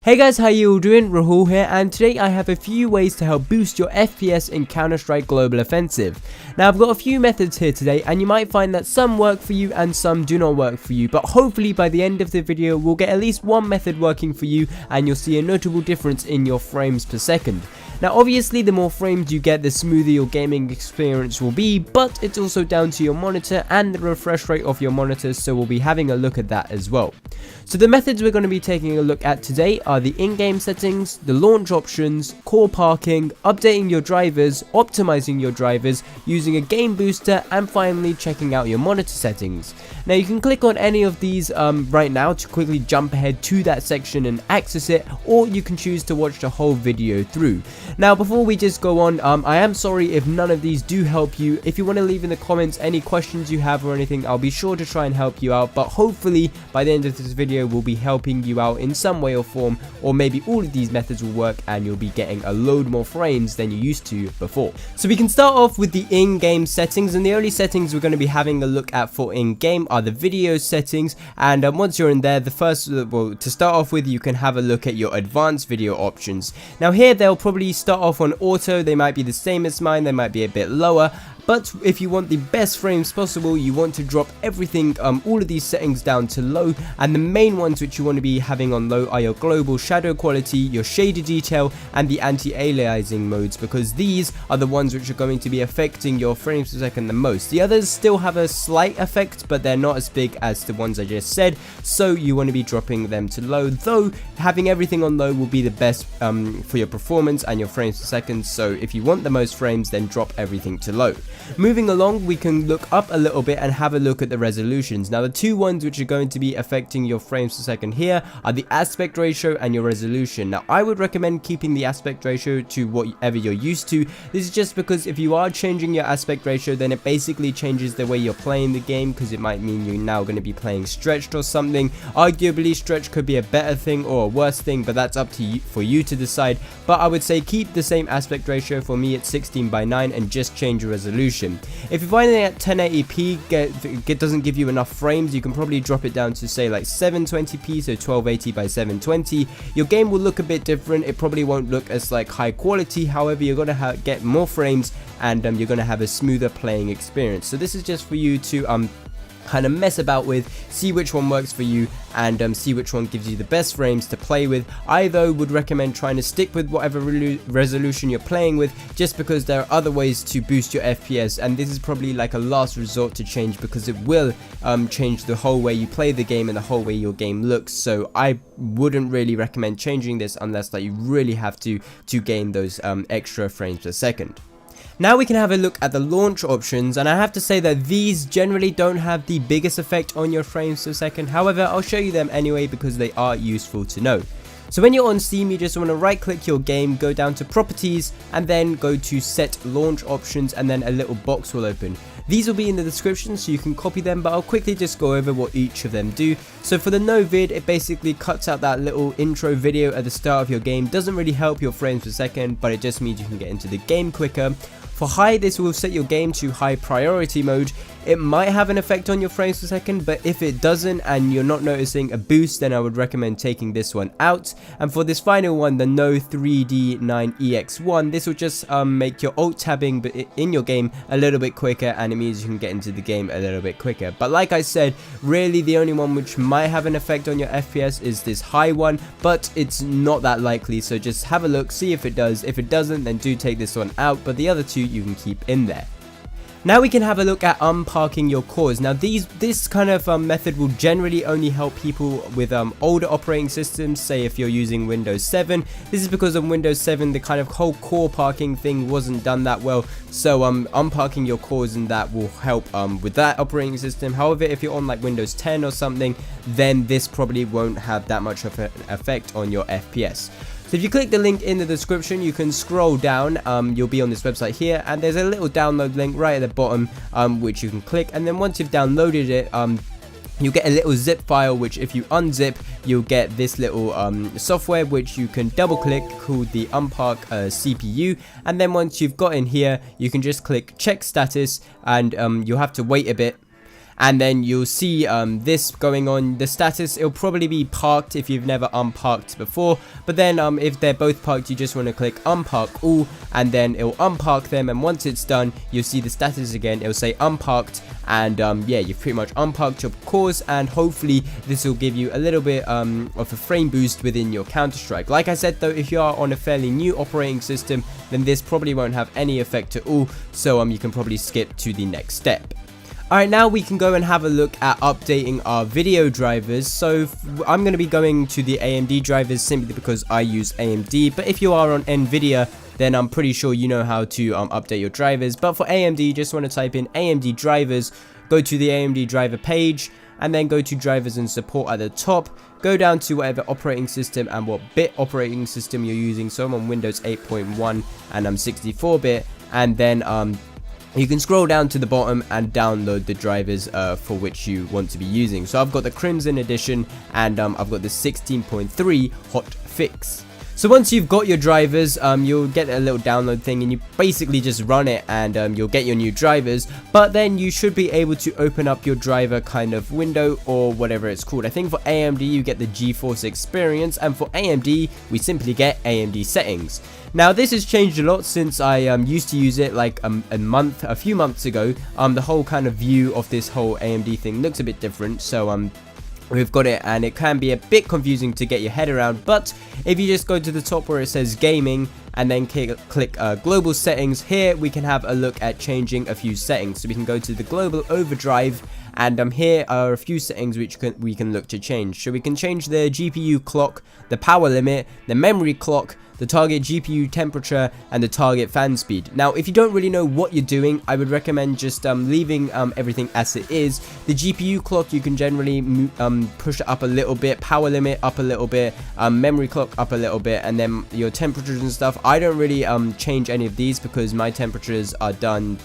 Hey guys, how you all doing? Rahul here, and today I have a few ways to help boost your FPS in Counter-Strike Global Offensive. Now I've got a few methods here today, and you might find that some work for you and some do not work for you, but hopefully by the end of the video we'll get at least one method working for you and you'll see a notable difference in your frames per second. Now obviously the more frames you get, the smoother your gaming experience will be, but it's also down to your monitor and the refresh rate of your monitor, so we'll be having a look at that as well. So the methods we're going to be taking a look at today are the in-game settings, the launch options, core parking, updating your drivers, optimizing your drivers, using a game booster, and finally checking out your monitor settings. Now you can click on any of these right now to quickly jump ahead to that section and access it, or you can choose to watch the whole video through. Now before we just go on, I am sorry if none of these do help you. If you want to leave in the comments any questions you have or anything, I'll be sure to try and help you out, but hopefully by the end of this video we'll be helping you out in some way or form, or maybe all of these methods will work and you'll be getting a load more frames than you used to before. So we can start off with the in-game settings, and the only settings we're going to be having a look at for in-game are the video settings. And once you're in there, the first, well, to start off with, you can have a look at your advanced video options. Now here they'll probably start off on auto. They might be the same as mine, they might be a bit lower. But if you want the best frames possible, you want to drop everything, all of these settings down to low, and the main ones which you want to be having on low are your global shadow quality, your shader detail, and the anti-aliasing modes, because these are the ones which are going to be affecting your frames per second the most. The others still have a slight effect, but they're not as big as the ones I just said, so you want to be dropping them to low, though having everything on low will be the best for your performance and your frames per second. So if you want the most frames, then drop everything to low. Moving along, we can look up a little bit and have a look at the resolutions. Now the two ones which are going to be affecting your frames per second here are the aspect ratio and your resolution. Now I would recommend keeping the aspect ratio to whatever you're used to. This is just because if you are changing your aspect ratio, then it basically changes the way you're playing the game, because it might mean you're now going to be playing stretched or something. Arguably stretched could be a better thing or a worse thing, but that's up to you, for you to decide. But I would say keep the same aspect ratio. For me it's 16:9, and just change your resolution. If you're finding at 1080p it doesn't give you enough frames, you can probably drop it down to say like 720p, so 1280 by 720. Your game will look a bit different. It probably won't look as like high quality, however you're going to get more frames, and you're going to have a smoother playing experience. So this is just for you to kind of mess about with, see which one works for you, and see which one gives you the best frames to play with. I though would recommend trying to stick with whatever resolution you're playing with, just because there are other ways to boost your FPS, and this is probably like a last resort to change, because it will change the whole way you play the game and the whole way your game looks. So I wouldn't really recommend changing this unless like you really have to gain those extra frames per second. Now we can have a look at the launch options, and I have to say that these generally don't have the biggest effect on your frames per second. However, I'll show you them anyway because they are useful to know. So when you're on Steam, you just want to right click your game, go down to properties, and then go to set launch options, and then a little box will open. These will be in the description so you can copy them, but I'll quickly just go over what each of them do. So for the no vid, it basically cuts out that little intro video at the start of your game. Doesn't really help your frames per second, but it just means you can get into the game quicker. For high, this will set your game to high priority mode. It might have an effect on your frames per second, but if it doesn't and you're not noticing a boost, then I would recommend taking this one out. And for this final one, the no 3D9EX1, this will just make your alt tabbing in your game a little bit quicker, and it means you can get into the game a little bit quicker. But like I said, really the only one which might have an effect on your FPS is this high one, but it's not that likely, so just have a look, see if it does. If it doesn't, then do take this one out, but the other two you can keep in there. Now we can have a look at unparking your cores. Now this kind of method will generally only help people with older operating systems, say if you're using Windows 7. This is because on Windows 7 the kind of whole core parking thing wasn't done that well, so unparking your cores and that will help with that operating system. However, if you're on like Windows 10 or something, then this probably won't have that much of an effect on your FPS. So if you click the link in the description, you can scroll down, you'll be on this website here, and there's a little download link right at the bottom, which you can click, and then once you've downloaded it, you'll get a little zip file, which if you unzip, you'll get this little software which you can double click, called the Unpark CPU, and then once you've got in here, you can just click check status, and you'll have to wait a bit. and then you'll see this going on. The status, it'll probably be parked if you've never unparked before, but then if they're both parked, you just want to click unpark all, and then it'll unpark them, and once it's done, you'll see the status again. It'll say unparked, and yeah, you've pretty much unparked your cores, and hopefully this will give you a little bit of a frame boost within your Counter-Strike. Like I said though, if you are on a fairly new operating system, then this probably won't have any effect at all, so you can probably skip to the next step. Alright, now we can go and have a look at updating our video drivers. So I'm going to be going to the AMD drivers simply because I use AMD, but if you are on Nvidia, then I'm pretty sure you know how to update your drivers. But for AMD, you just want to type in AMD drivers, go to the AMD driver page, and then go to drivers and support at the top. Go down to whatever operating system and what bit operating system you're using. So I'm on Windows 8.1 and I'm 64-bit, and then you can scroll down to the bottom and download the drivers for which you want to be using. So I've got the Crimson Edition, and I've got the 16.3 hot fix. So once you've got your drivers, you'll get a little download thing, and you basically just run it, and you'll get your new drivers. But then you should be able to open up your driver kind of window, or whatever it's called. I think for AMD you get the GeForce Experience, and for AMD we simply get AMD settings. Now this has changed a lot since I used to use it like a few months ago. The whole kind of view of this whole AMD thing looks a bit different, so we've got it, and it can be a bit confusing to get your head around. But if you just go to the top where it says gaming and then click global settings, here we can have a look at changing a few settings. So we can go to the global overdrive, and here are a few settings which we can look to change. So we can change the GPU clock, the power limit, the memory clock, the target GPU temperature, and the target fan speed. Now if you don't really know what you're doing, I would recommend just leaving everything as it is. The GPU clock, you can generally push it up a little bit, power limit up a little bit, memory clock up a little bit, and then your temperatures and stuff. I don't really change any of these because my temperatures are done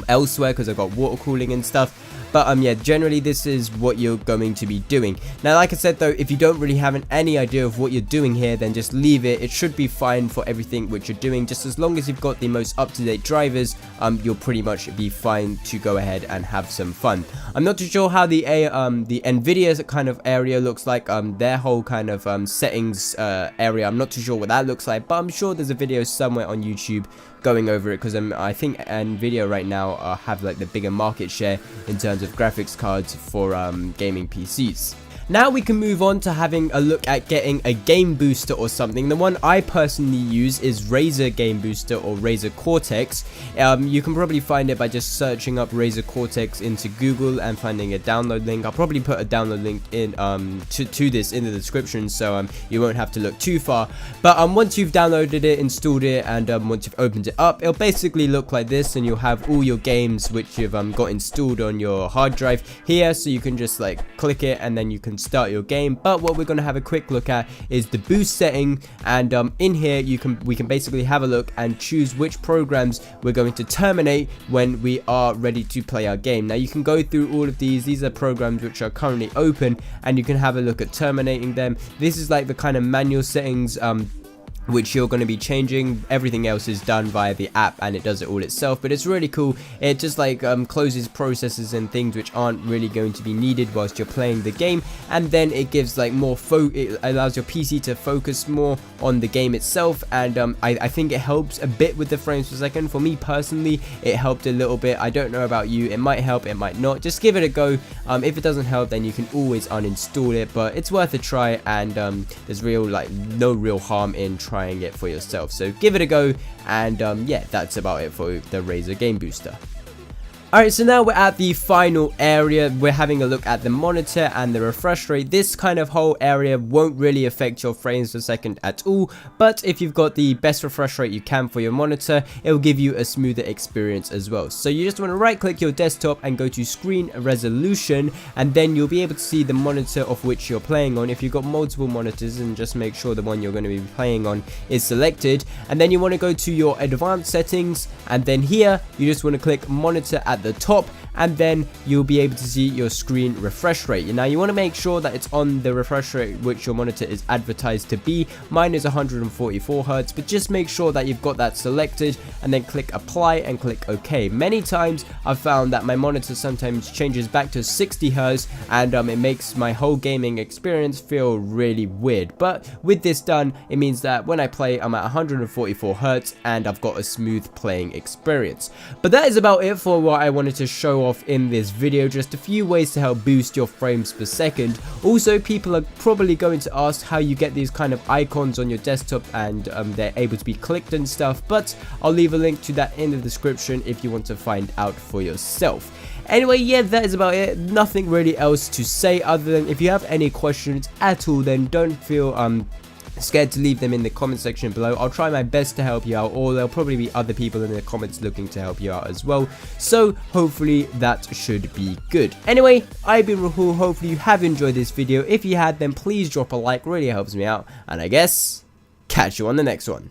elsewhere because I've got water cooling and stuff. But yeah, generally this is what you're going to be doing. Now like I said though, if you don't really have any idea of what you're doing here, then just leave it. It should be fine for everything which you're doing. Just as long as you've got the most up-to-date drivers, you'll pretty much be fine to go ahead and have some fun. I'm not too sure how the Nvidia kind of area looks like, their whole kind of settings area. I'm not too sure what that looks like, but I'm sure there's a video somewhere on YouTube going over it, because I think Nvidia right now have like the bigger market share in terms of graphics cards for gaming PCs. Now we can move on to having a look at getting a game booster or something. The one I personally use is Razer Game Booster or Razer Cortex. You can probably find it by just searching up Razer Cortex into Google and finding a download link. I'll probably put a download link in to this in the description, so you won't have to look too far. But once you've downloaded it, installed it, and once you've opened it up, it'll basically look like this, and you'll have all your games which you've got installed on your hard drive here. So you can just like click it, and then you can start your game. But what we're going to have a quick look at is the boost setting, and in here we can basically have a look and choose which programs we're going to terminate when we are ready to play our game. Now you can go through all of these are programs which are currently open, and you can have a look at terminating them. This is like the kind of manual settings which you're going to be changing. Everything else is done via the app, and it does it all itself, but it's really cool. It just like closes processes and things which aren't really going to be needed whilst you're playing the game, and then it gives like more it allows your PC to focus more on the game itself. And I think it helps a bit with the frames per second. For me personally, it helped a little bit. I don't know about you, it might help, it might not. Just give it a go. If it doesn't help, then you can always uninstall it, but it's worth a try, and there's no real harm in trying it for yourself. So give it a go, and yeah, that's about it for the Razer Game Booster. Alright, so now we're at the final area. We're having a look at the monitor and the refresh rate. This kind of whole area won't really affect your frames per second at all, but if you've got the best refresh rate you can for your monitor, it will give you a smoother experience as well. So you just want to right click your desktop and go to screen resolution, and then you'll be able to see the monitor of which you're playing on. If you've got multiple monitors, and just make sure the one you're going to be playing on is selected, and then you want to go to your advanced settings, and then here you just want to click monitor at the top, and then you'll be able to see your screen refresh rate. Now you want to make sure that it's on the refresh rate which your monitor is advertised to be. Mine is 144 Hz, but just make sure that you've got that selected and then click apply and click OK. Many times I've found that my monitor sometimes changes back to 60 Hz, and it makes my whole gaming experience feel really weird. But with this done, it means that when I play, I'm at 144 Hz and I've got a smooth playing experience. But that is about it for what I wanted to show off in this video. Just a few ways to help boost your frames per second. Also, people are probably going to ask how you get these kind of icons on your desktop and they're able to be clicked and stuff, but I'll leave a link to that in the description if you want to find out for yourself. Anyway, yeah, that is about it. Nothing really else to say other than if you have any questions at all, then don't feel scared to leave them in the comment section below. I'll try my best to help you out, or there'll probably be other people in the comments looking to help you out as well, so hopefully that should be good. Anyway, I've been Rahul. Hopefully you have enjoyed this video. If you had, then please drop a like, really helps me out, and I guess catch you on the next one.